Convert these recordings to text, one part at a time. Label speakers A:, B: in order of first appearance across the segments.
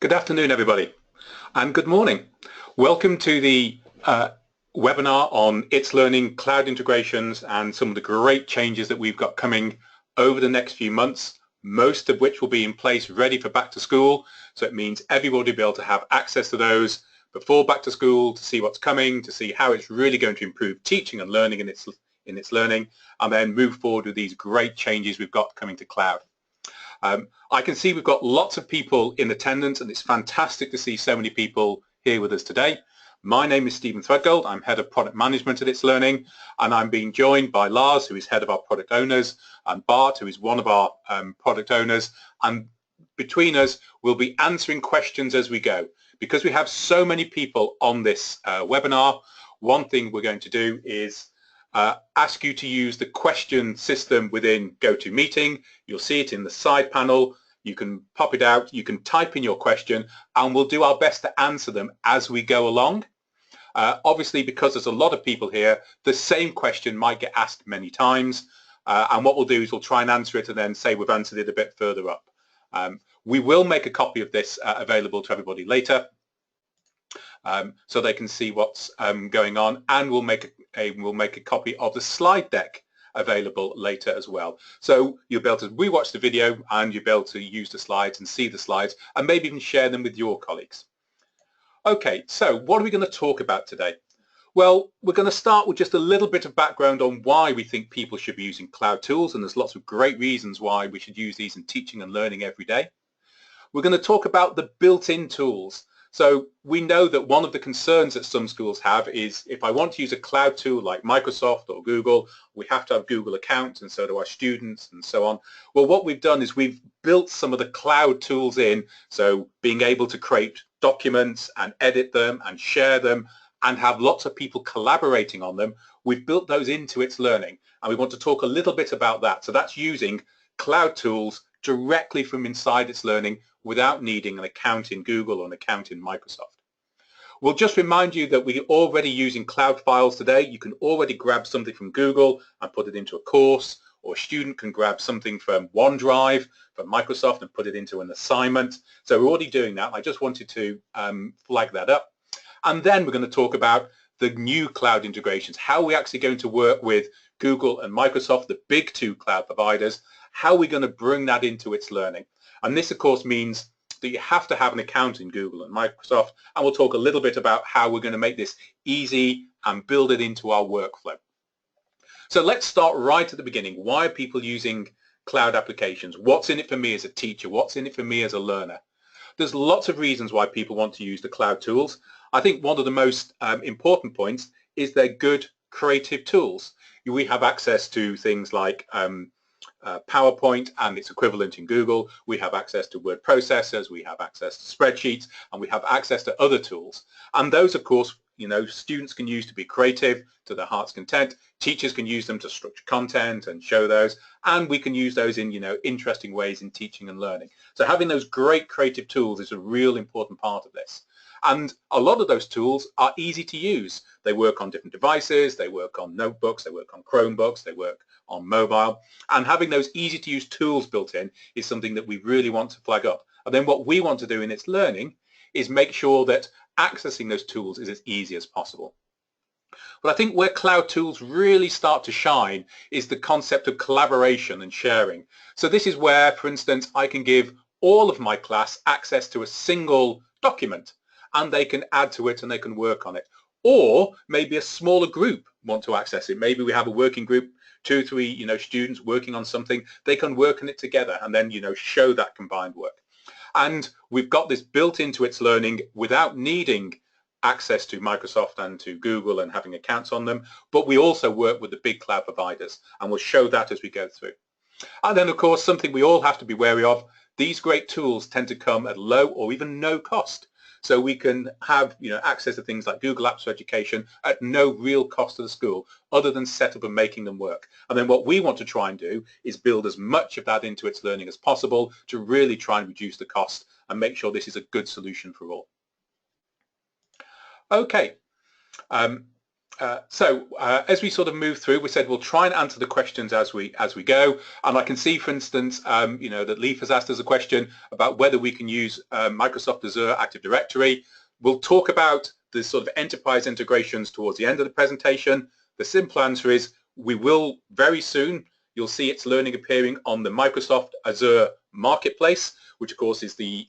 A: Good afternoon, everybody, and good morning. Welcome to the webinar on It's Learning, cloud integrations, and some of the great changes that we've got coming over the next few months, most of which will be in place ready for back to school. So it means everybody will be able to have access to those before back to school, to see what's coming, to see how it's really going to improve teaching and learning in its learning, and then move forward with these great changes we've got coming to cloud. I can see we've got lots of people in attendance, and it's fantastic to see so many people here with us today. My name is Stephen Threadgold. I'm Head of Product Management at It's Learning, and I'm being joined by Lars, who is Head of our Product Owners, and Bart, who is one of our Product Owners. And between us, we'll be answering questions as we go. Because we have so many people on this webinar, one thing we're going to do is ask you to use the question system within GoToMeeting. You'll see it in the side panel. You can pop it out, you can type in your question, and we'll do our best to answer them as we go along. Obviously, because there's a lot of people here, the same question might get asked many times, and what we'll do is we'll try and answer it and then say we've answered it a bit further up. We will make a copy of this available to everybody later, so they can see what's going on, and we'll make a copy of the slide deck available later as well. So you'll be able to rewatch the video, and you'll be able to use the slides and see the slides, and maybe even share them with your colleagues. Okay, so what are we going to talk about today? Well, we're going to start with just a little bit of background on why we think people should be using cloud tools, and there's lots of great reasons why we should use these in teaching and learning every day. We're going to talk about the built-in tools. So we know that one of the concerns that some schools have is if I want to use a cloud tool like Microsoft or Google, we have to have Google accounts, and so do our students and so on. Well, what we've done is we've built some of the cloud tools in, so being able to create documents and edit them and share them and have lots of people collaborating on them. We've built those into It's Learning, and we want to talk a little bit about that. So that's using cloud tools directly from inside It's Learning without needing an account in Google or an account in Microsoft. We'll just remind you that we're already using cloud files today. You can already grab something from Google and put it into a course, or a student can grab something from OneDrive from Microsoft and put it into an assignment. So we're already doing that. I just wanted to flag that up. And then we're going to talk about the new cloud integrations, how we're actually going to work with Google and Microsoft, the big two cloud providers, how we're going to bring that into It's Learning. And this, of course, means that you have to have an account in Google and Microsoft, and we'll talk a little bit about how we're going to make this easy and build it into our workflow. So let's start right at the beginning. Why are people using cloud applications? What's in it for me as a teacher? What's in it for me as a learner? There's lots of reasons why people want to use the cloud tools. I think one of the most important points is they're good creative tools. We have access to things like PowerPoint and its equivalent in Google. We have access to word processors, we have access to spreadsheets, and we have access to other tools. And those, of course, students can use to be creative to their heart's content. Teachers can use them to structure content and show those, and we can use those in interesting ways in teaching and learning. So having those great creative tools is a real important part of this. And a lot of those tools are easy to use. They work on different devices, they work on notebooks, they work on Chromebooks, they work on mobile. And having those easy to use tools built in is something that we really want to flag up. And then what we want to do in It's Learning is make sure that accessing those tools is as easy as possible. But I think where cloud tools really start to shine is the concept of collaboration and sharing. So this is where, for instance, I can give all of my class access to a single document, and they can add to it and they can work on it. Or maybe a smaller group want to access it. Maybe we have a working group, 2 or 3 students working on something. They can work on it together and then show that combined work. And we've got this built into It's Learning without needing access to Microsoft and to Google and having accounts on them, but we also work with the big cloud providers, and we'll show that as we go through. And then, of course, something we all have to be wary of, these great tools tend to come at low or even no cost. So we can have access to things like Google Apps for Education at no real cost to the school other than set up and making them work. And then what we want to try and do is build as much of that into It's Learning as possible to really try and reduce the cost and make sure this is a good solution for all. Okay. As we sort of move through, we said we'll try and answer the questions as we go. And I can see, for instance, that Leaf has asked us a question about whether we can use Microsoft Azure Active Directory. We'll talk about the sort of enterprise integrations towards the end of the presentation. The simple answer is we will very soon. You'll see It's Learning appearing on the Microsoft Azure Marketplace, which of course is the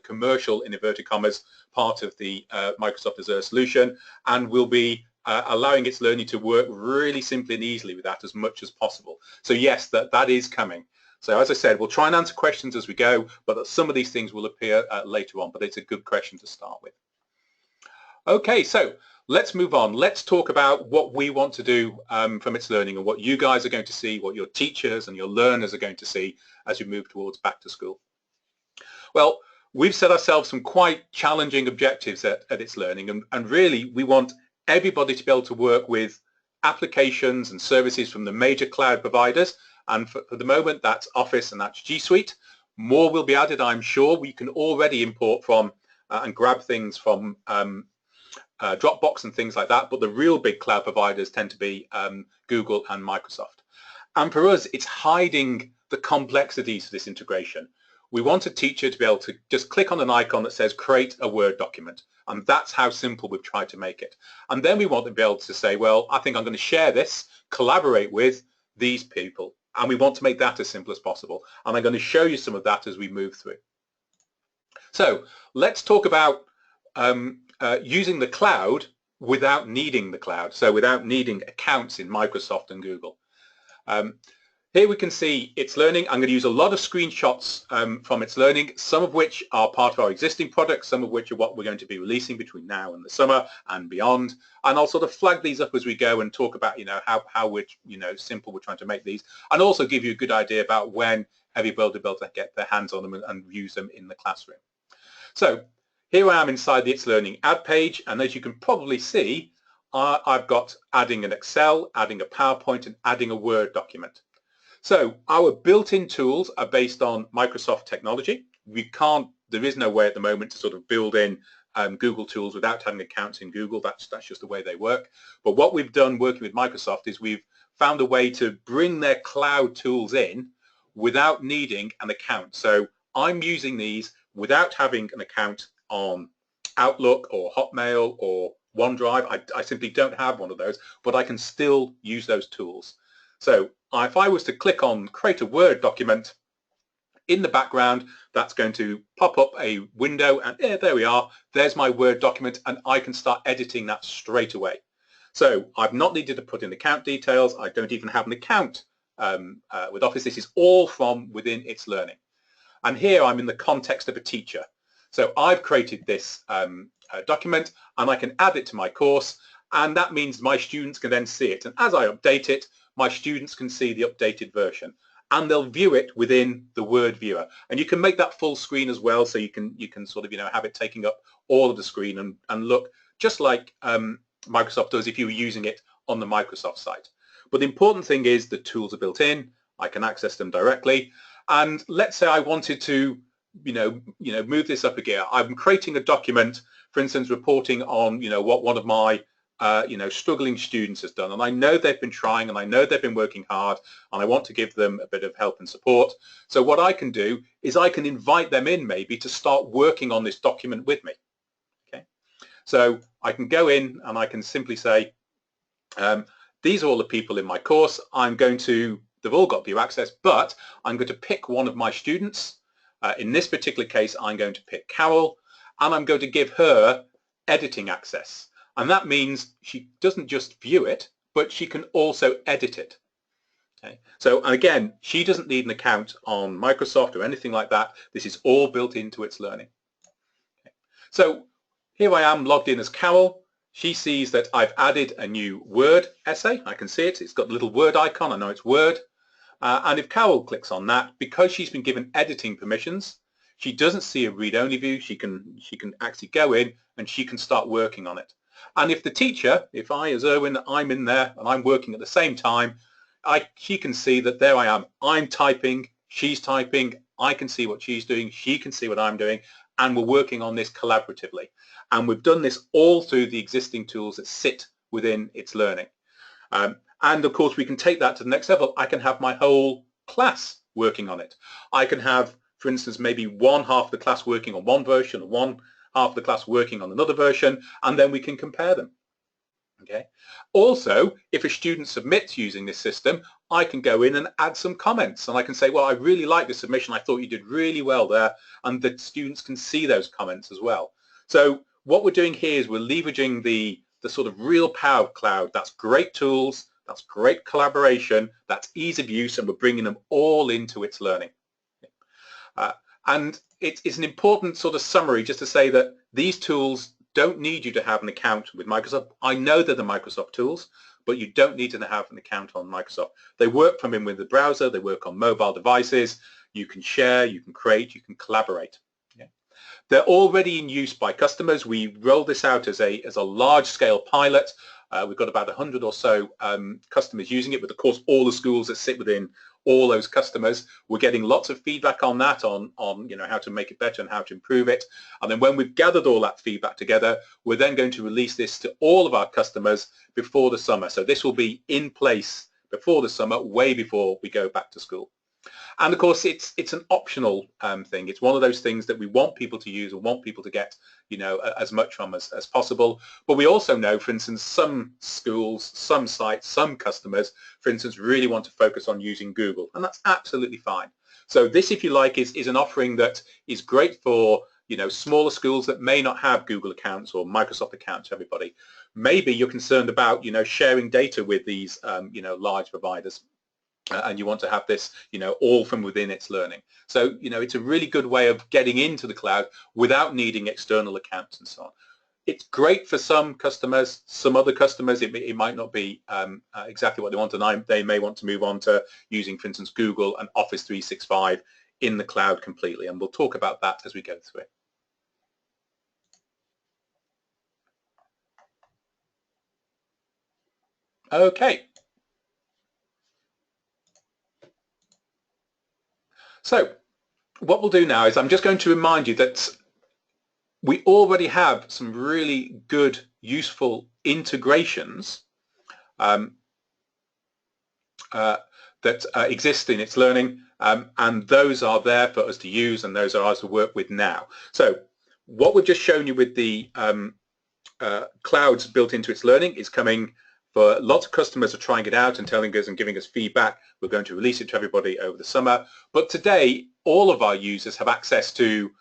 A: commercial, in inverted commas, part of the Microsoft Azure solution, and we'll be allowing It's Learning to work really simply and easily with that as much as possible. So yes, that is coming. So as I said, we'll try and answer questions as we go, but some of these things will appear later on, but it's a good question to start with. Okay, so let's move on. Let's talk about what we want to do from It's Learning and what you guys are going to see, what your teachers and your learners are going to see as we move towards back to school. Well, we've set ourselves some quite challenging objectives at It's Learning, and really we want everybody to be able to work with applications and services from the major cloud providers, and for the moment that's Office and that's G Suite. More will be added, I'm sure. We can already import from and grab things from Dropbox and things like that, but the real big cloud providers tend to be Google and Microsoft. And for us, it's hiding the complexities of this integration. We want a teacher to be able to just click on an icon that says create a Word document, and that's how simple we've tried to make it. And then we want to be able to say, well, I think I'm going to share this, collaborate with these people, and we want to make that as simple as possible. And I'm going to show you some of that as we move through. So let's talk about using the cloud without needing the cloud, so without needing accounts in Microsoft and Google. Here we can see It's Learning. I'm going to use a lot of screenshots from It's Learning, some of which are part of our existing products, some of which are what we're going to be releasing between now and the summer and beyond. And I'll sort of flag these up as we go and talk about, how we're, simple we're trying to make these, and also give you a good idea about when everybody will be able to get their hands on them and use them in the classroom. So here I am inside the It's Learning ad page, and as you can probably see, I've got adding an Excel, adding a PowerPoint, and adding a Word document. So our built-in tools are based on Microsoft technology. There is no way at the moment to sort of build in Google tools without having accounts in Google. That's just the way they work. But what we've done working with Microsoft is we've found a way to bring their cloud tools in without needing an account. So I'm using these without having an account on Outlook or Hotmail or OneDrive. I simply don't have one of those, but I can still use those tools. So if I was to click on create a Word document, in the background that's going to pop up a window, and there we are, there's my Word document, and I can start editing that straight away. So I've not needed to put in account details. I don't even have an account with Office. This is all from within It's Learning. And here I'm in the context of a teacher. So I've created this document, and I can add it to my course, and that means my students can then see it. And as I update it, my students can see the updated version, and they'll view it within the Word viewer. And you can make that full screen as well, so you can sort of have it taking up all of the screen and look just like Microsoft does if you were using it on the Microsoft site. But the important thing is the tools are built in. I can access them directly. And let's say I wanted to move this up a gear. I'm creating a document, for instance, reporting on what one of my struggling students has done, and I know they've been trying, and I know they've been working hard, and I want to give them a bit of help and support. So what I can do is I can invite them in maybe to start working on this document with me. Okay, so I can go in and I can simply say, these are all the people in my course. They've all got view access, but I'm going to pick one of my students. In this particular case, I'm going to pick Carol, and I'm going to give her editing access. And that means she doesn't just view it, but she can also edit it. Okay. So again, she doesn't need an account on Microsoft or anything like that. This is all built into It's Learning. Okay. So here I am logged in as Carol. She sees that I've added a new Word essay. I can see it. It's got a little Word icon. I know it's Word. And if Carol clicks on that, because she's been given editing permissions, she doesn't see a read-only view. She can actually go in and she can start working on it. And if the teacher, if I as Erwin, I'm in there and I'm working at the same time, she can see that there I am. I'm typing, she's typing, I can see what she's doing, she can see what I'm doing, and we're working on this collaboratively. And we've done this all through the existing tools that sit within itslearning. And of course we can take that to the next level. I can have my whole class working on it. I can have, for instance, maybe one half of the class working on one version and one half of the class working on another version, and then we can compare them. Okay. Also, if a student submits using this system, I can go in and add some comments, and I can say, well, I really like the submission, I thought you did really well there, and the students can see those comments as well. So what we're doing here is we're leveraging the sort of real power of cloud. That's great tools, that's great collaboration, that's ease of use, and we're bringing them all into itslearning. And it's an important sort of summary just to say that these tools don't need you to have an account with Microsoft. I know they're the Microsoft tools, but you don't need to have an account on Microsoft. They work from in the browser, they work on mobile devices, you can share, you can create, you can collaborate. Yeah. They're already in use by customers. We rolled this out as a large-scale pilot. We've got about 100 or so customers using it, but of course all the schools that sit within all those customers. We're getting lots of feedback on that, on how to make it better and how to improve it. And then when we've gathered all that feedback together, we're then going to release this to all of our customers before the summer. So this will be in place before the summer, way before we go back to school. And of course, it's an optional thing. It's one of those things that we want people to use and want people to get, as much from as possible. But we also know, for instance, some schools, some sites, some customers, for instance, really want to focus on using Google, and that's absolutely fine. So this, if you like, is an offering that is great for, smaller schools that may not have Google accounts or Microsoft accounts, everybody. Maybe you're concerned about, sharing data with these, large providers. And you want to have this, all from within itslearning. So, it's a really good way of getting into the cloud without needing external accounts and so on. It's great for some customers. Some other customers, it might not be exactly what they want, and they may want to move on to using, for instance, Google and Office 365 in the cloud completely. And we'll talk about that as we go through it. Okay. So what we'll do now is I'm just going to remind you that we already have some really good, useful integrations that exist in itslearning, and those are there for us to use, and those are ours to work with now. So what we've just shown you with the clouds built into itslearning is coming for lots of customers are trying it out and telling us and giving us feedback. We're going to release it to everybody over the summer. But today, all of our users have access to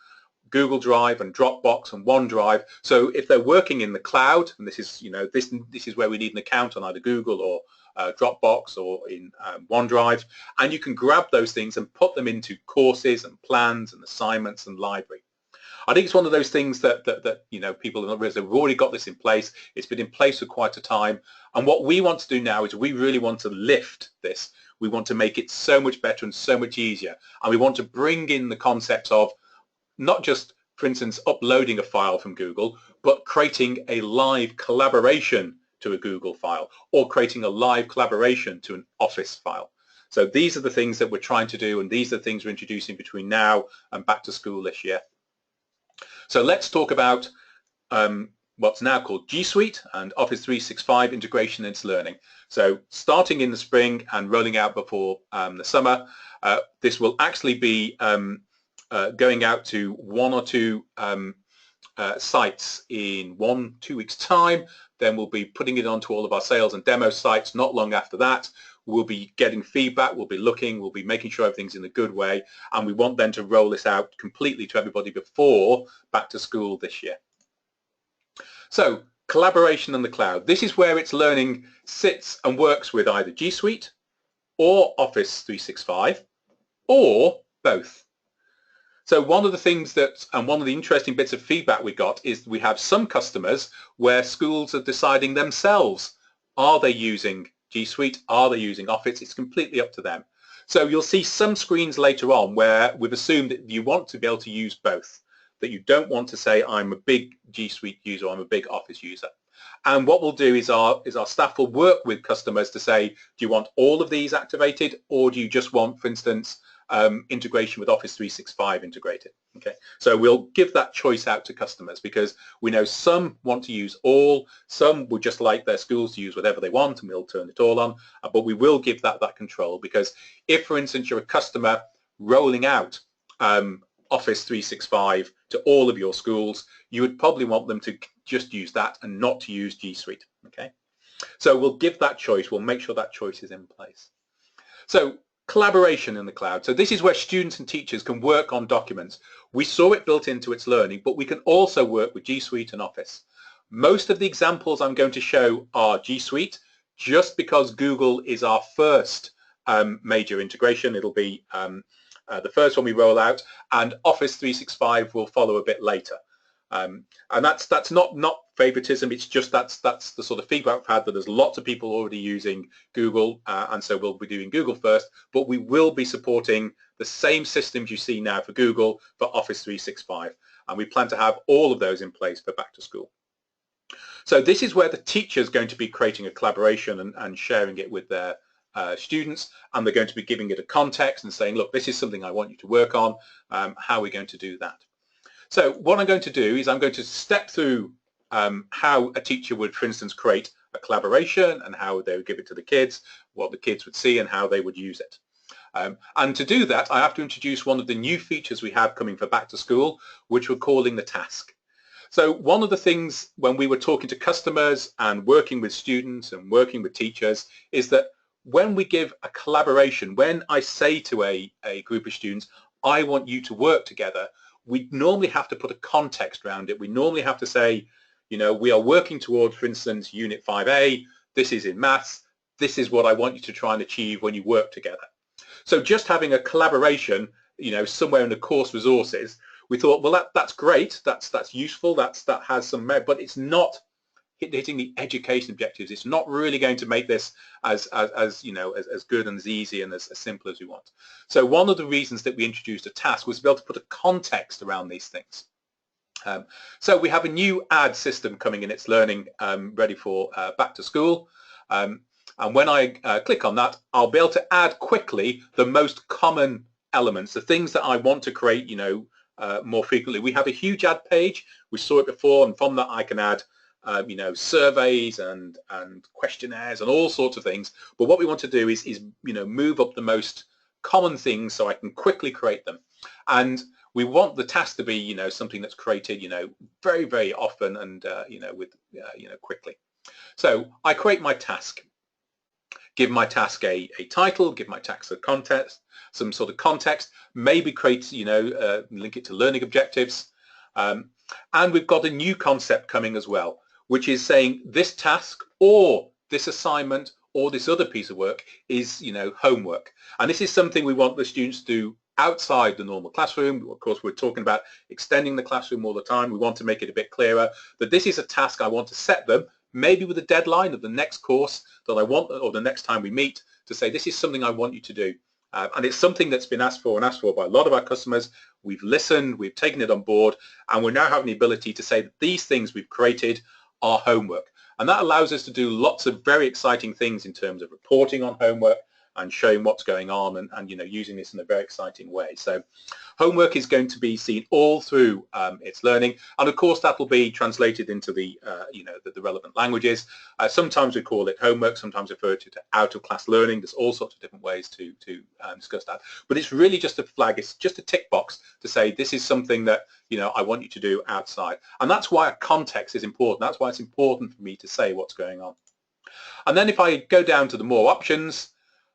A: Google Drive and Dropbox and OneDrive. So if they're working in the cloud, and this is, this is where we need an account on either Google or Dropbox or in OneDrive, and you can grab those things and put them into courses and plans and assignments and library. I think it's one of those things that people have realized they've already got this in place. It's been in place for quite a time. And what we want to do now is we really want to lift this. We want to make it so much better and so much easier. And we want to bring in the concepts of not just, for instance, uploading a file from Google, but creating a live collaboration to a Google file or creating a live collaboration to an Office file. So these are the things that we're trying to do, and these are the things we're introducing between now and back to school this year. So let's talk about what's now called G Suite and Office 365 integration into learning. So starting in the spring and rolling out before the summer, this will actually be going out to 1 or 2 sites in 1-2 weeks time. Then we'll be putting it onto all of our sales and demo sites not long after that. We'll be getting feedback, we'll be looking, we'll be making sure everything's in a good way, and we want then to roll this out completely to everybody before back to school this year. So collaboration in the cloud. This is where itslearning sits and works with either G Suite or Office 365 or both. So one of the things that, and one of the interesting bits of feedback we got is we have some customers where schools are deciding themselves, are they using G Suite, are they using Office? It's completely up to them. So you'll see some screens later on where we've assumed that you want to be able to use both, that you don't want to say I'm a big G Suite user, I'm a big Office user. And what we'll do is our staff will work with customers to say, do you want all of these activated, or do you just want, for instance, integration with Office 365 integrated. Okay, so we'll give that choice out to customers because we know some want to use all, some would just like their schools to use whatever they want, and we'll turn it all on. But we will give that control, because if, for instance, you're a customer rolling out Office 365 to all of your schools, you would probably want them to just use that and not to use G Suite. Okay, so we'll give that choice. We'll make sure that choice is in place. So collaboration in the cloud. So this is where students and teachers can work on documents. We saw it built into itslearning, but we can also work with G Suite and Office. Most of the examples I'm going to show are G Suite, just because Google is our first major integration. It'll be the first one we roll out, and Office 365 will follow a bit later. And that's not favoritism. It's just that's the sort of feedback we've had, that there's lots of people already using Google, and so we'll be doing Google first. But we will be supporting the same systems you see now for Google for Office 365, and we plan to have all of those in place for back to school. So this is where the teacher is going to be creating a collaboration and sharing it with their students, and they're going to be giving it a context and saying, look, this is something I want you to work on. How are we going to do that? So what I'm going to do is I'm going to step through how a teacher would, for instance, create a collaboration, and how they would give it to the kids, what the kids would see, and how they would use it. And to do that, I have to introduce one of the new features we have coming for back to school, which we're calling the task. So one of the things when we were talking to customers and working with students and working with teachers is that when we give a collaboration, when I say to a group of students, I want you to work together, we normally have to put a context around it. We normally have to say, you know, we are working towards, for instance, Unit 5A, this is in maths, this is what I want you to try and achieve when you work together. So just having a collaboration, you know, somewhere in the course resources, we thought, well, that's great, that's useful, that has some merit, but it's not hitting the education objectives. It's not really going to make this as you know, as good and as easy and as simple as we want. So one of the reasons that we introduced a task was to be able to put a context around these things. So we have a new ad system coming in itslearning, ready for back to school. And when I click on that, I'll be able to add quickly the most common elements, the things that I want to create, you know, more frequently. We have a huge ad page. We saw it before, and from that I can add you know, surveys and questionnaires and all sorts of things. But what we want to do is you know, move up the most common things so I can quickly create them. And we want the task to be, you know, something that's created, you know, very, very often and you know, with you know, quickly. So I create my task, give my task a title, give my task a context, some sort of context, maybe create, you know, link it to learning objectives. And we've got a new concept coming as well, which is saying this task or this assignment or this other piece of work is, you know, homework. And this is something we want the students to do outside the normal classroom. Of course, we're talking about extending the classroom all the time. We want to make it a bit clearer that this is a task I want to set them, maybe with a deadline of the next course that I want, or the next time we meet, to say this is something I want you to do. And it's something that's been asked for by a lot of our customers. We've listened, we've taken it on board, and we're now having the ability to say that these things we've created are homework. And that allows us to do lots of very exciting things in terms of reporting on homework and showing what's going on, and you know, using this in a very exciting way. So homework is going to be seen all through itslearning, and of course that will be translated into the you know, the relevant languages. Sometimes we call it homework, sometimes refer to out of class learning. There's all sorts of different ways to discuss that, but it's really just a flag, it's just a tick box to say this is something that, you know, I want you to do outside. And that's why a context is important. That's why it's important for me to say what's going on. And then if I go down to the more options,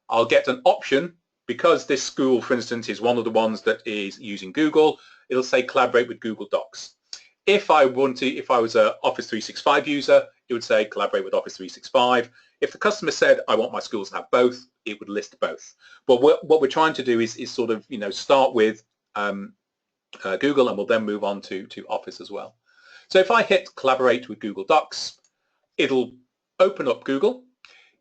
A: I'll get an option. Because this school, for instance, is one of the ones that is using Google, it'll say collaborate with Google Docs. If I was an Office 365 user, it would say collaborate with Office 365. If the customer said, I want my schools to have both, it would list both. But what we're trying to do is sort of, you know, start with Google, and we'll then move on to Office as well. So if I hit collaborate with Google Docs, it'll open up Google.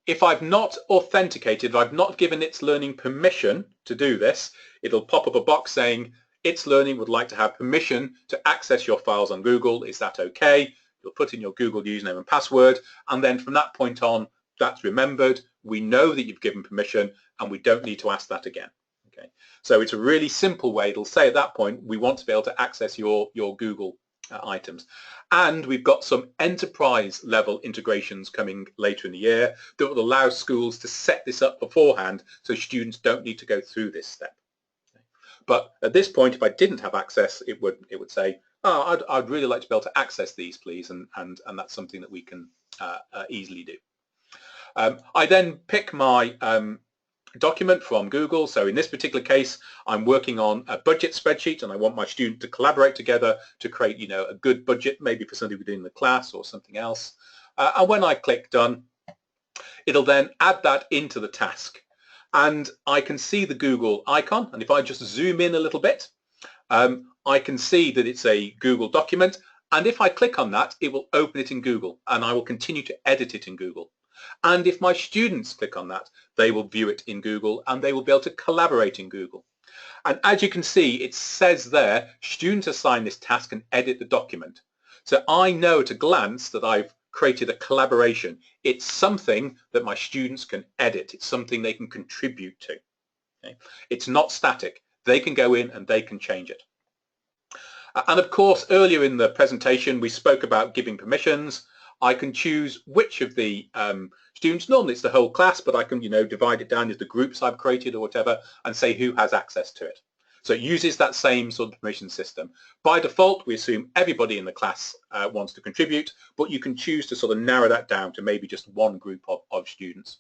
A: If I've not authenticated, if I've not given itslearning permission to do this, it'll pop up a box saying itslearning would like to have permission to access your files on Google. Is that okay? You'll put in your Google username and password, and then from that point on, that's remembered. We know that you've given permission, and we don't need to ask that again. Okay. So it's a really simple way. It'll say at that point, we want to be able to access your Google items. And we've got some enterprise level integrations coming later in the year that will allow schools to set this up beforehand so students don't need to go through this step. But at this point, if I didn't have access, it would say, oh, I'd really like to be able to access these, please, and that's something that we can easily do. I then pick my document from Google. So in this particular case, I'm working on a budget spreadsheet, and I want my student to collaborate together to create, you know, a good budget, maybe for something we're doing in the class or something else. And when I click done, it'll then add that into the task. And I can see the Google icon, and if I just zoom in a little bit, I can see that it's a Google document, and if I click on that, it will open it in Google, and I will continue to edit it in Google. And if my students click on that, they will view it in Google, and they will be able to collaborate in Google. And as you can see, it says there, students assign this task and edit the document. So I know at a glance that I've created a collaboration. It's something that my students can edit. It's something they can contribute to. Okay? It's not static. They can go in and they can change it. And of course, earlier in the presentation, we spoke about giving permissions. I can choose which of the students, normally it's the whole class, but I can, you know, divide it down into the groups I've created or whatever and say who has access to it. So it uses that same sort of permission system. By default, we assume everybody in the class wants to contribute, but you can choose to sort of narrow that down to maybe just one group of students.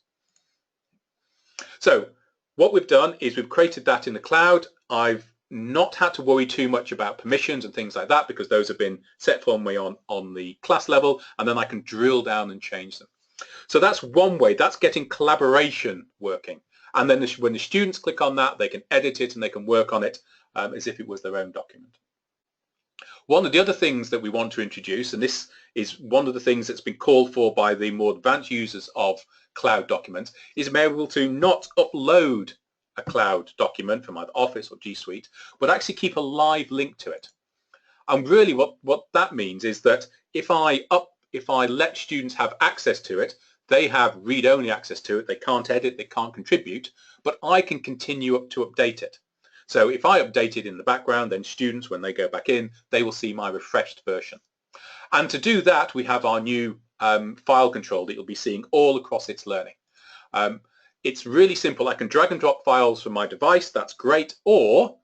A: So what we've done is we've created that in the cloud. I've not had to worry too much about permissions and things like that because those have been set for me on the class level, and then I can drill down and change them. So that's one way. That's getting collaboration working. And then when the students click on that, they can edit it and they can work on it as if it was their own document. One of the other things that we want to introduce, and this is one of the things that's been called for by the more advanced users of cloud documents, is being able to not upload a cloud document from either Office or G Suite, but actually keep a live link to it. And really what that means is that if I let students have access to it, they have read-only access to it, they can't edit, they can't contribute, but I can continue to update it. So if I update it in the background, then students, when they go back in, they will see my refreshed version. And to do that, we have our new file control that you'll be seeing all across itslearning. It's really simple. I can drag and drop files from my device, that's great, or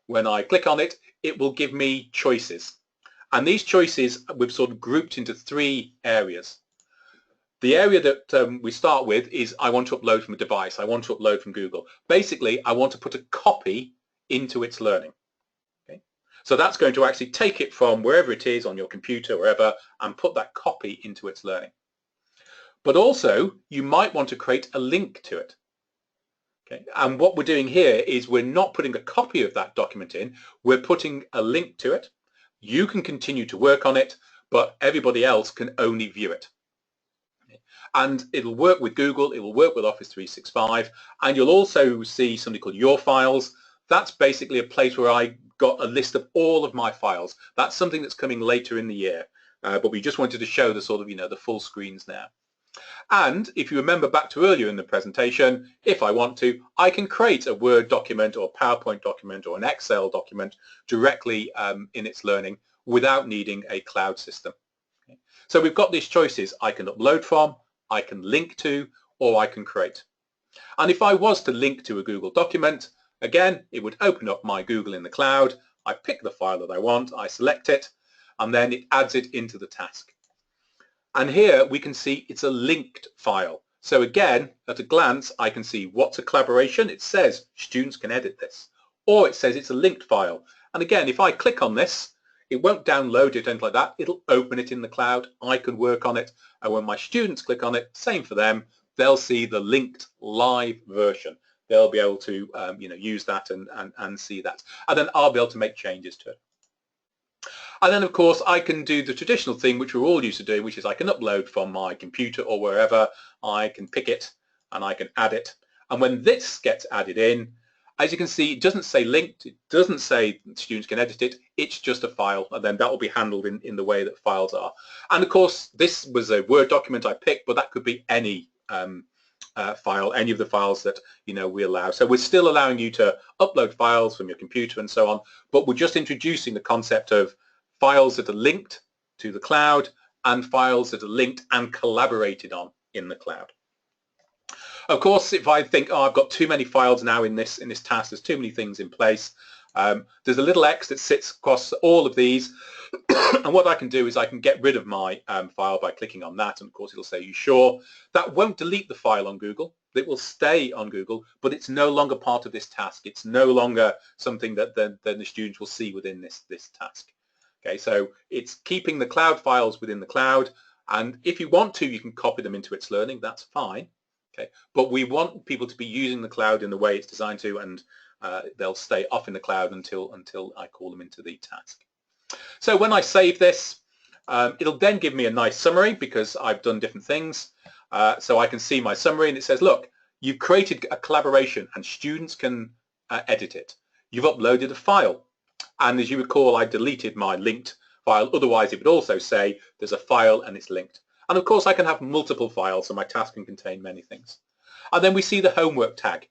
A: when I click on it, it will give me choices. And these choices we've sort of grouped into three areas. The area that we start with is I want to upload from a device. I want to upload from Google. Basically, I want to put a copy into itslearning. Okay? So that's going to actually take it from wherever it is on your computer, wherever, and put that copy into itslearning. But also, you might want to create a link to it. Okay? And what we're doing here is we're not putting a copy of that document in. We're putting a link to it. You can continue to work on it, but everybody else can only view it. And it'll work with Google, it will work with Office 365, and you'll also see something called Your Files. That's basically a place where I got a list of all of my files. That's something that's coming later in the year, but we just wanted to show the sort of, you know, the full screens now. And if you remember back to earlier in the presentation, if I want to, I can create a Word document or a PowerPoint document or an Excel document directly in itslearning without needing a cloud system. Okay. So we've got these choices. I can upload from, I can link to, or I can create. And if I was to link to a Google document, again, it would open up my Google in the cloud. I pick the file that I want, I select it, and then it adds it into the task. And here we can see it's a linked file. So again, at a glance, I can see what's a collaboration. It says students can edit this, or it says it's a linked file. And again, if I click on this, it won't download it, anything like that. It'll open it in the cloud. I can work on it. And when my students click on it, same for them, they'll see the linked live version. They'll be able to you know, use that and see that. And then I'll be able to make changes to it. And then, of course, I can do the traditional thing, which we're all used to doing, which is I can upload from my computer or wherever. I can pick it and I can add it. And when this gets added in, as you can see, it doesn't say linked, it doesn't say students can edit it, it's just a file, and then that will be handled in the way that files are. And of course, this was a Word document I picked, but that could be any file, any of the files that we allow. So we're still allowing you to upload files from your computer and so on, but we're just introducing the concept of files that are linked to the cloud and files that are linked and collaborated on in the cloud. Of course, if I think, oh, I've got too many files now in this task, there's too many things in place, there's a little X that sits across all of these, and what I can do is I can get rid of my file by clicking on that, and of course it'll say, you sure? That won't delete the file on Google. It will stay on Google, but it's no longer part of this task. It's no longer something that the students will see within this task. Okay, so it's keeping the cloud files within the cloud, and if you want to, you can copy them into itslearning. That's fine. Okay, but we want people to be using the cloud in the way it's designed to, and they'll stay off in the cloud until I call them into the task. So when I save this, it'll then give me a nice summary because I've done different things. So I can see my summary, and it says, look, you've created a collaboration and students can edit it. You've uploaded a file, and as you recall, I deleted my linked file. Otherwise, it would also say there's a file and it's linked. And of course, I can have multiple files, so my task can contain many things. And then we see the homework tag.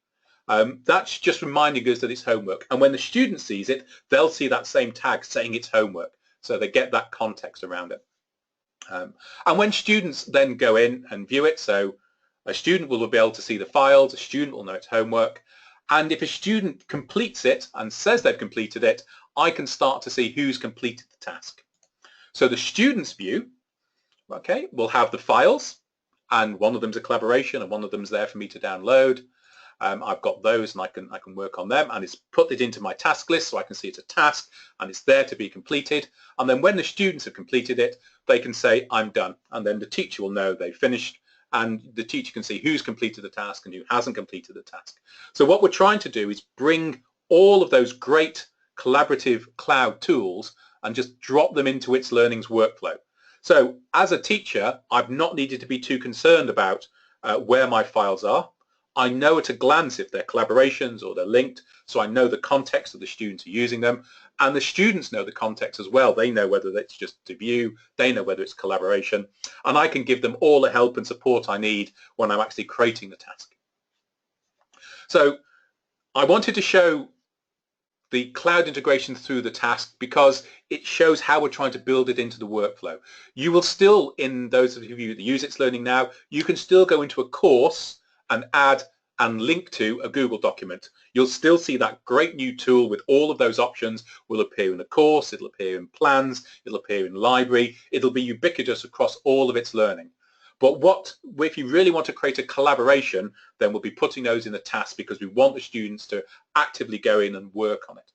A: That's just reminding us that it's homework. And when the student sees it, they'll see that same tag saying it's homework. So they get that context around it. And when students then go in and view it, so a student will be able to see the files, a student will know it's homework. And if a student completes it and says they've completed it, I can start to see who's completed the task. So the student's view, okay, will have the files, and one of them's a collaboration and one of them's there for me to download. I've got those, and I can work on them, and it's put it into my task list so I can see it's a task and it's there to be completed. And then when the students have completed it, they can say I'm done, and then the teacher will know they've finished, and the teacher can see who's completed the task and who hasn't completed the task. So what we're trying to do is bring all of those great collaborative cloud tools and just drop them into itslearning's workflow. So as a teacher, I've not needed to be too concerned about where my files are. I know at a glance if they're collaborations or they're linked, so I know the context of the students are using them, and the students know the context as well. They know whether it's just to view, they know whether it's collaboration, and I can give them all the help and support I need when I'm actually creating the task. So I wanted to show the cloud integration through the task because it shows how we're trying to build it into the workflow. You will still, in those of you that use itslearning now, you can still go into a course and add and link to a Google document. You'll still see that great new tool with all of those options will appear in the course, it'll appear in plans, it'll appear in library, it'll be ubiquitous across all of itslearning. But if you really want to create a collaboration, then we'll be putting those in the task because we want the students to actively go in and work on it.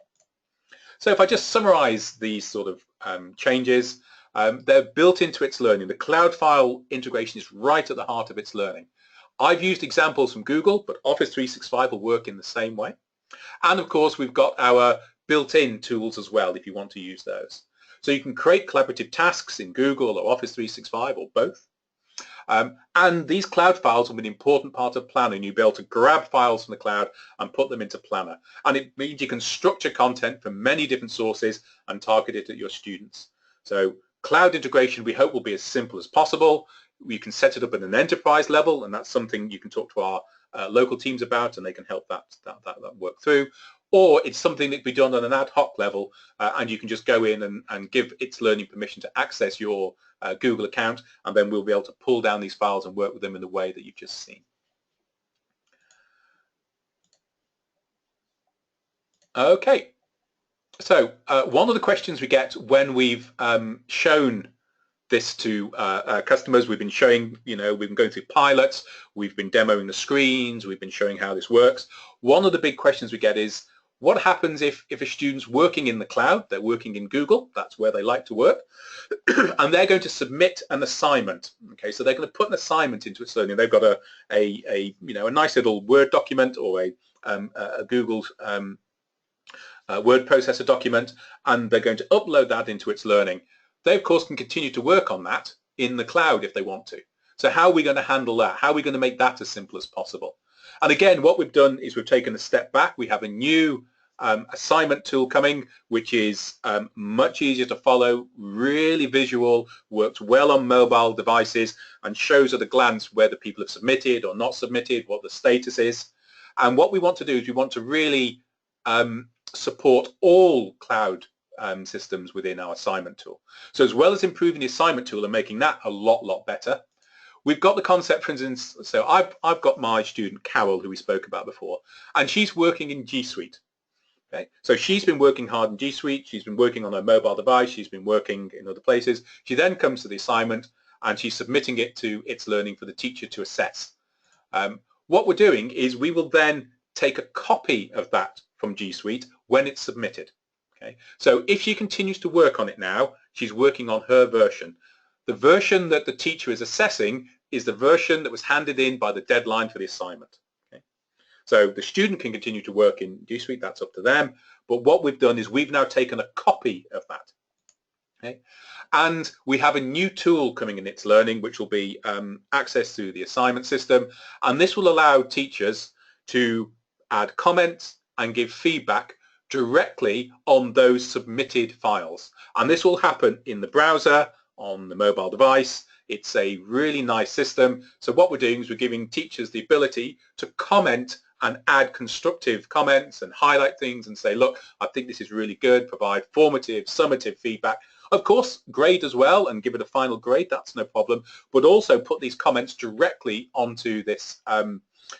A: So if I just summarize these sort of changes, they're built into itslearning. The cloud file integration is right at the heart of itslearning. I've used examples from Google, but Office 365 will work in the same way. And of course, we've got our built-in tools as well if you want to use those. So you can create collaborative tasks in Google or Office 365 or both. And these cloud files will be an important part of planning. You'll be able to grab files from the cloud and put them into Planner. And it means you can structure content from many different sources and target it at your students. So cloud integration, we hope, will be as simple as possible. You can set it up at an enterprise level, and that's something you can talk to our local teams about, and they can help that work through. Or it's something that can be done on an ad hoc level, and you can just go in and give itslearning permission to access your Google account, and then we'll be able to pull down these files and work with them in the way that you've just seen. Okay, so one of the questions we get when we've shown this to customers, we've been showing, we've been going through pilots, we've been demoing the screens, we've been showing how this works. One of the big questions we get is, what happens if a student's working in the cloud, they're working in Google, that's where they like to work, and they're going to submit an assignment. Okay, so they're going to put an assignment into itslearning. They've got a nice little Word document or a Google word processor document, and they're going to upload that into itslearning. They, of course, can continue to work on that in the cloud if they want to. So how are we going to handle that? How are we going to make that as simple as possible? And again, what we've done is we've taken a step back. We have a new assignment tool coming, which is much easier to follow, really visual, works well on mobile devices, and shows at a glance whether people have submitted or not submitted, what the status is. And what we want to do is we want to really support all cloud systems within our assignment tool. So as well as improving the assignment tool and making that a lot better, we've got the concept, for instance, so I've got my student Carol, who we spoke about before, and she's working in G Suite. Okay, so she's been working hard in G Suite, she's been working on her mobile device, she's been working in other places. She then comes to the assignment and she's submitting it to itslearning for the teacher to assess. What we're doing is we will then take a copy of that from G Suite when it's submitted. Okay, so if she continues to work on it now, she's working on her version. The version that the teacher is assessing is the version that was handed in by the deadline for the assignment. Okay? So the student can continue to work in G Suite, that's up to them, but what we've done is we've now taken a copy of that. Okay? And we have a new tool coming in itslearning, which will be accessed through the assignment system, and this will allow teachers to add comments and give feedback directly on those submitted files. And this will happen in the browser, on the mobile device. It's a really nice system. So what we're doing is we're giving teachers the ability to comment and add constructive comments and highlight things and say, look, I think this is really good, provide formative, summative feedback. Of course, grade as well and give it a final grade, that's no problem, but also put these comments directly onto this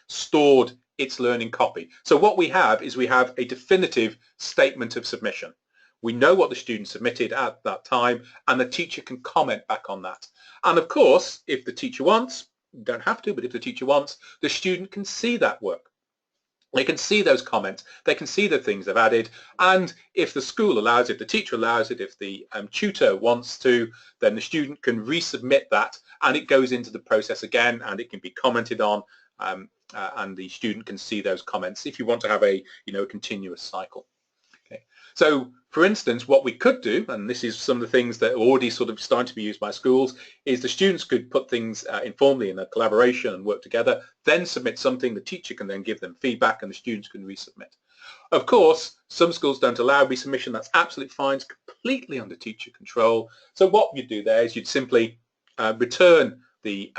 A: stored itslearning copy. So what we have is we have a definitive statement of submission. We know what the student submitted at that time, and the teacher can comment back on that. And of course, if the teacher wants, you don't have to, but if the teacher wants, the student can see that work. They can see those comments, they can see the things they've added, and if the school allows it, if the teacher allows it, if the tutor wants to, then the student can resubmit that, and it goes into the process again, and it can be commented on, and the student can see those comments if you want to have a continuous cycle. Okay. So for instance, what we could do, and this is some of the things that are already sort of starting to be used by schools, is the students could put things informally in a collaboration and work together, then submit something, the teacher can then give them feedback and the students can resubmit. Of course, some schools don't allow resubmission, that's absolutely fine, it's completely under teacher control. So what you'd do there is you'd simply return the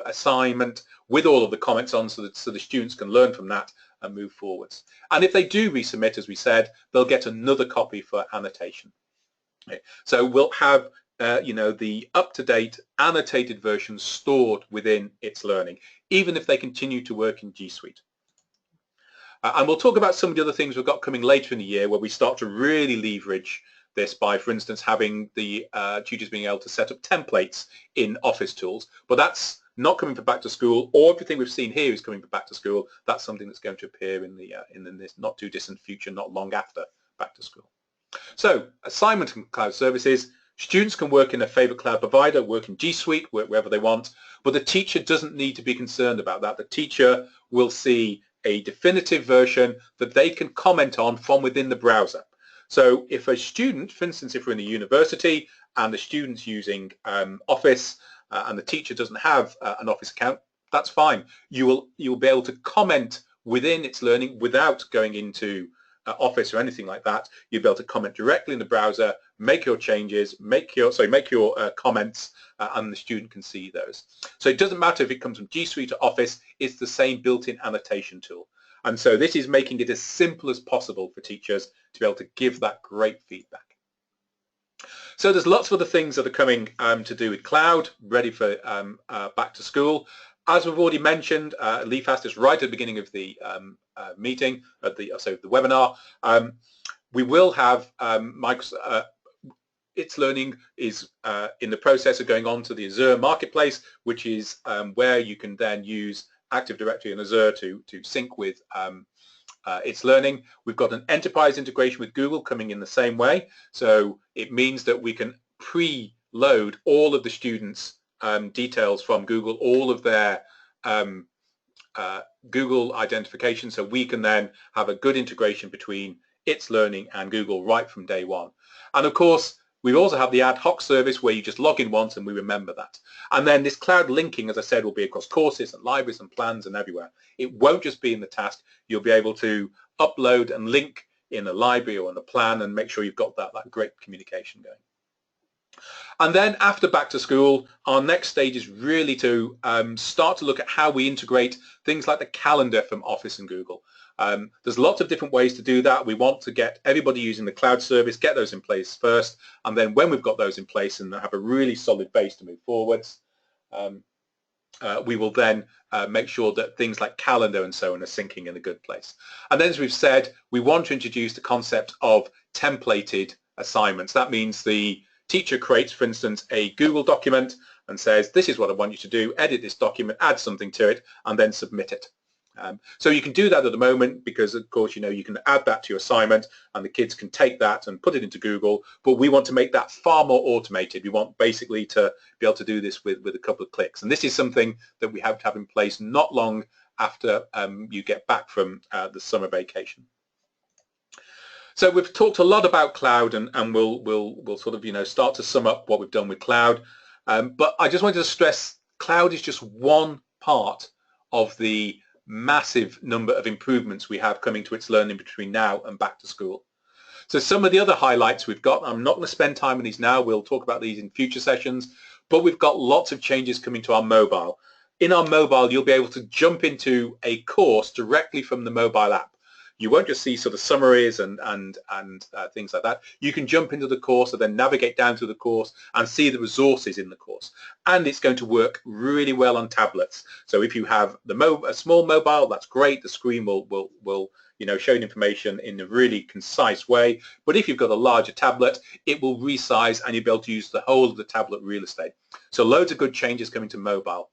A: assignment with all of the comments on so the students can learn from that and move forwards. And if they do resubmit, as we said, they'll get another copy for annotation. Okay. So we'll have the up-to-date annotated version stored within itslearning, even if they continue to work in G Suite. And we'll talk about some of the other things we've got coming later in the year where we start to really leverage this by, for instance, having the tutors being able to set up templates in Office tools. But that's not coming for back to school, or everything we've seen here is coming for back to school. That's something that's going to appear in this not too distant future, not long after back to school. So assignment and cloud services. Students can work in a favorite cloud provider, work in G Suite, work wherever they want, but the teacher doesn't need to be concerned about that. The teacher will see a definitive version that they can comment on from within the browser. So if a student, for instance, if we're in the university and the student's using Office and the teacher doesn't have an Office account, that's fine. You'll be able to comment within itslearning without going into Office or anything like that. You'll be able to comment directly in the browser, make your changes, make your comments, and the student can see those. So it doesn't matter if it comes from G Suite or Office, it's the same built-in annotation tool. And so this is making it as simple as possible for teachers to be able to give that great feedback. So there's lots of other things that are coming to do with cloud, ready for back to school. As we've already mentioned, Leaf asked us right at the beginning of the meeting, the webinar. We will have itslearning is in the process of going on to the Azure Marketplace, which is where you can then use Active Directory and Azure to sync with itslearning. We've got an enterprise integration with Google coming in the same way. So it means that we can pre-load all of the students' details from Google, all of their Google identification, so we can then have a good integration between itslearning and Google right from day one. And of course, we also have the ad hoc service where you just log in once and we remember that. And then this cloud linking, as I said, will be across courses and libraries and plans and everywhere. It won't just be in the task. You'll be able to upload and link in a library or in a plan, and make sure you've got that great communication going. And then after back to school, our next stage is really to start to look at how we integrate things like the calendar from Office and Google. There's lots of different ways to do that. We want to get everybody using the cloud service, get those in place first, and then when we've got those in place and have a really solid base to move forwards, we will then make sure that things like calendar and so on are syncing in a good place. And then, as we've said, we want to introduce the concept of templated assignments. That means the teacher creates, for instance, a Google document and says, this is what I want you to do, edit this document, add something to it, and then submit it. So you can do that at the moment because, of course, you can add that to your assignment and the kids can take that and put it into Google, but we want to make that far more automated. We want basically to be able to do this with a couple of clicks. And this is something that we have to have in place not long after you get back from the summer vacation. So we've talked a lot about cloud, and we'll sort of start to sum up what we've done with cloud. But I just wanted to stress, cloud is just one part of the massive number of improvements we have coming to itslearning between now and back to school. So some of the other highlights we've got, I'm not going to spend time on these now, we'll talk about these in future sessions, but we've got lots of changes coming to our mobile. In our mobile, you'll be able to jump into a course directly from the mobile app. You won't just see sort of summaries and things like that. You can jump into the course and then navigate down through the course and see the resources in the course. And it's going to work really well on tablets. So if you have a small mobile, that's great. The screen will show information in a really concise way. But if you've got a larger tablet, it will resize and you'll be able to use the whole of the tablet real estate. So loads of good changes coming to mobile.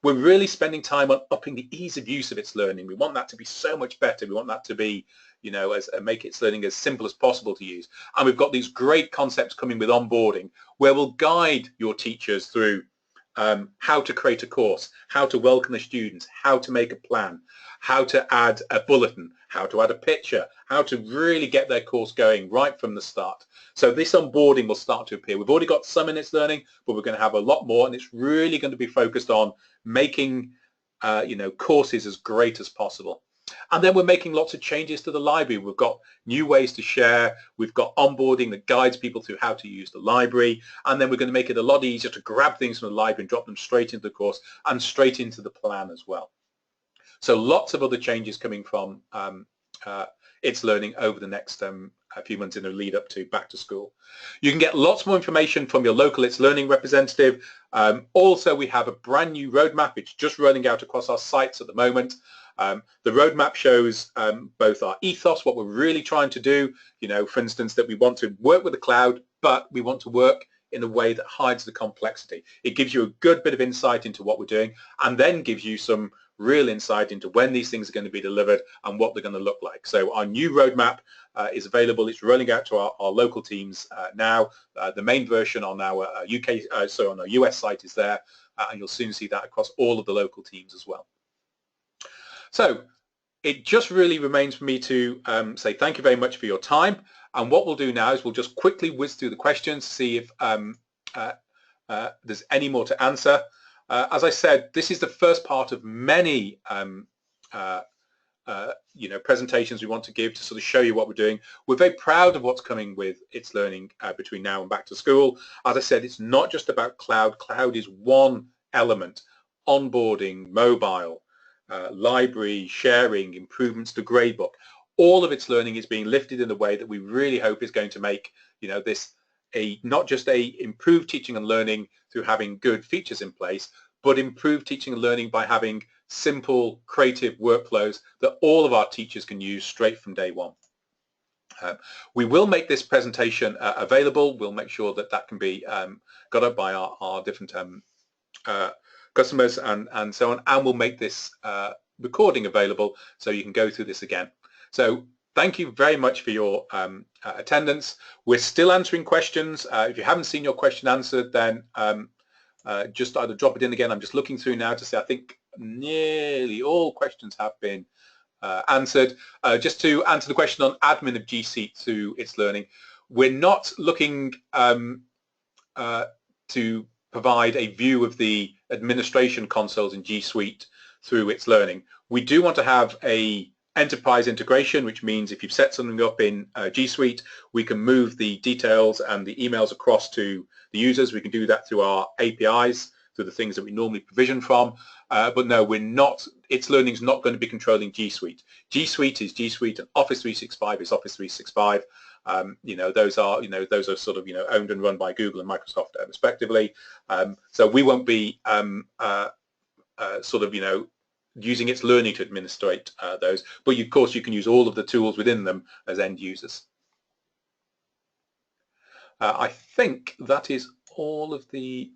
A: We're really spending time on upping the ease of use of itslearning. We want that to be so much better. We want that to be, make itslearning as simple as possible to use. And we've got these great concepts coming with onboarding, where we'll guide your teachers through how to create a course, how to welcome the students, how to make a plan, how to add a bulletin, how to add a picture, how to really get their course going right from the start. So this onboarding will start to appear. We've already got some in itslearning, but we're going to have a lot more, and it's really going to be focused on making courses as great as possible. And then we're making lots of changes to the library. We've got new ways to share. We've got onboarding that guides people through how to use the library. And then we're going to make it a lot easier to grab things from the library and drop them straight into the course and straight into the plan as well. So lots of other changes coming from itslearning over the next few months in the lead up to back to school. You can get lots more information from your local itslearning representative. Also, we have a brand new roadmap. It's just rolling out across our sites at the moment. The roadmap shows both our ethos, what we're really trying to do, for instance, that we want to work with the cloud, but we want to work in a way that hides the complexity. It gives you a good bit of insight into what we're doing and then gives you some real insight into when these things are going to be delivered and what they're going to look like. So our new roadmap is available. It's rolling out to our local teams now. The main version on our on our US site is there, and you'll soon see that across all of the local teams as well. So it just really remains for me to say thank you very much for your time. And what we'll do now is we'll just quickly whiz through the questions, see if there's any more to answer. As I said, this is the first part of many presentations we want to give to sort of show you what we're doing. We're very proud of what's coming with itslearning between now and back to school. As I said, it's not just about cloud. Cloud is one element. Onboarding, mobile, library, sharing, improvements to gradebook. All of itslearning is being lifted in a way that we really hope is going to make this not just a improved teaching and learning through having good features in place, but improved teaching and learning by having simple, creative workflows that all of our teachers can use straight from day one. We will make this presentation available. We'll make sure that that can be got up by our different customers and so on, and we'll make this recording available so you can go through this again. So thank you very much for your attendance. We're still answering questions. If you haven't seen your question answered, then just either drop it in again. I'm just looking through now to see, I think nearly all questions have been answered. Just to answer the question on admin of G Suite through itslearning, we're not looking to provide a view of the administration consoles in G Suite through itslearning. We do want to have a enterprise integration, which means if you've set something up in G Suite, we can move the details and the emails across to the users. We can do that through our APIs, through the things that we normally provision from. But no, we're not. itslearning is not going to be controlling G Suite. G Suite is G Suite, and Office 365 is Office 365. Those are sort of owned and run by Google and Microsoft respectively. So we won't be using itslearning to administrate those. But of course, you can use all of the tools within them as end users. I think that is all of the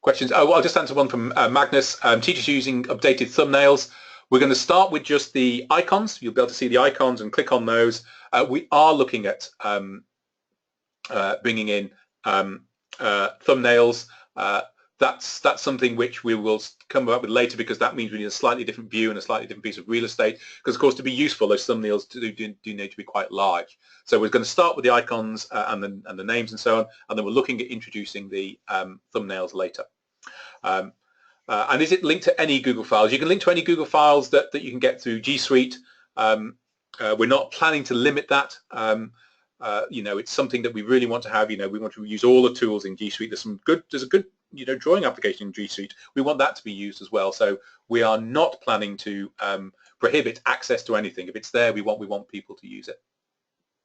A: questions. Oh, well, I'll just answer one from Magnus. Teachers using updated thumbnails. We're going to start with just the icons. You'll be able to see the icons and click on those. We are looking at bringing in thumbnails. That's something which we will come up with later, because that means we need a slightly different view and a slightly different piece of real estate, because of course to be useful those thumbnails do need to be quite large. So we're going to start with the icons and the names and so on, and then we're looking at introducing the thumbnails later. And is it linked to any Google files? You can link to any Google files that you can get through G Suite. We're not planning to limit that. It's something that we really want to have. We want to use all the tools in G Suite. There's a good drawing application in G Suite. We want that to be used as well. So we are not planning to prohibit access to anything. If it's there, we want people to use it.